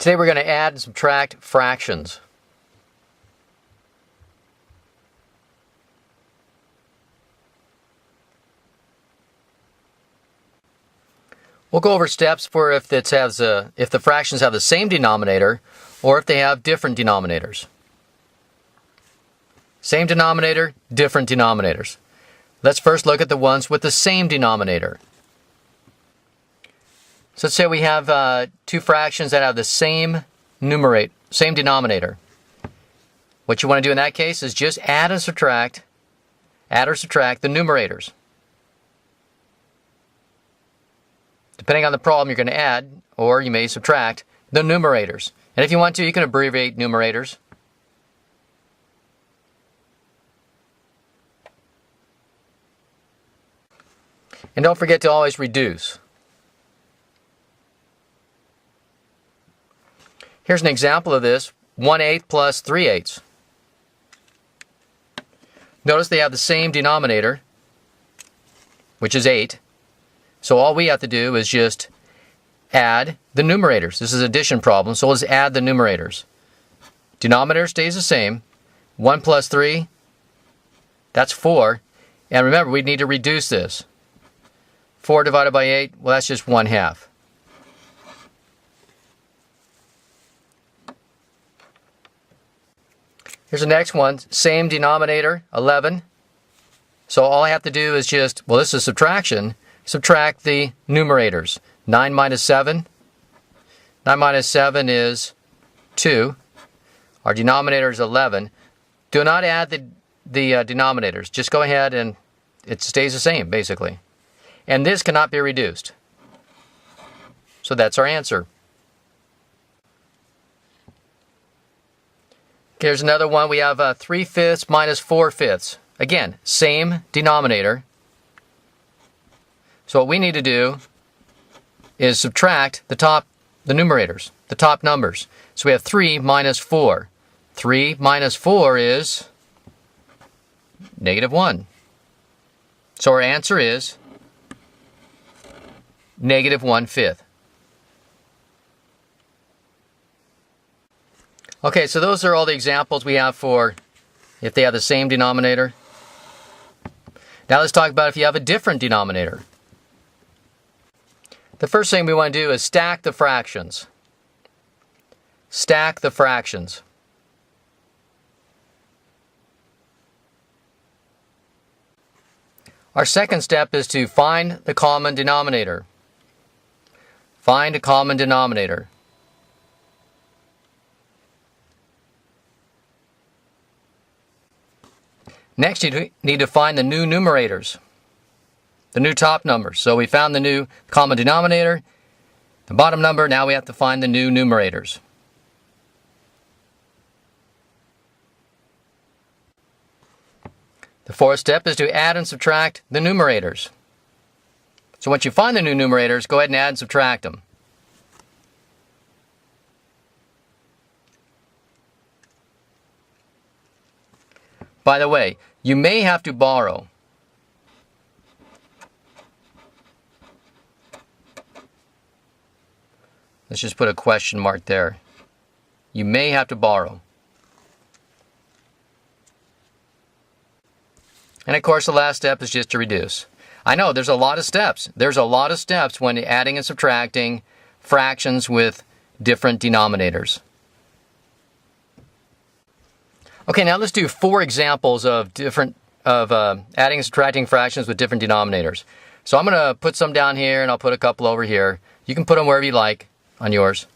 Today we're going to add and subtract fractions. We'll go over steps for if the fractions have the same denominator or if they have different denominators. Same denominator, different denominators. Let's first look at the ones with the same denominator. So let's say we have two fractions that have the same denominator. What you want to do in that case is just add or subtract the numerators. Depending on the problem, you're going to add, or you may subtract, the numerators. And if you want to, you can abbreviate numerators. And don't forget to always reduce. Here's an example of this, 1/8 plus 3/8. Notice they have the same denominator, which is 8. So all we have to do is just add the numerators. This is an addition problem, so let's add the numerators. Denominator stays the same. 1 plus 3, that's 4. And remember, we need to reduce this. 4 divided by 8, well, that's just 1/2. Here's the next one, same denominator, 11. So all I have to do is just, well, this is subtraction, subtract the numerators. 9 minus 7. 9 minus 7 is 2. Our denominator is 11. Do not add the denominators. Just go ahead and it stays the same, basically. And this cannot be reduced. So that's our answer. Here's another one. We have 3/5 minus 4/5. Again, same denominator. So what we need to do is subtract the numerators, the top numbers. So we have 3 minus 4. 3 minus 4 is -1. So our answer is -1/5. Okay, so those are all the examples we have for if they have the same denominator. Now let's talk about if you have a different denominator. The first thing we want to do is stack the fractions. Stack the fractions. Our second step is to find the common denominator. Find a common denominator. Next, you need to find the new numerators, the new top numbers. So we found the new common denominator, the bottom number. Now we have to find the new numerators. The fourth step is to add and subtract the numerators. So once you find the new numerators, go ahead and add and subtract them. By the way, you may have to borrow. Let's just put a question mark there. You may have to borrow. And of course, the last step is just to reduce. I know there's a lot of steps. There's a lot of steps when adding and subtracting fractions with different denominators. Okay, now let's do 4 examples of adding and subtracting fractions with different denominators. So I'm going to put some down here and I'll put a couple over here. You can put them wherever you like on yours.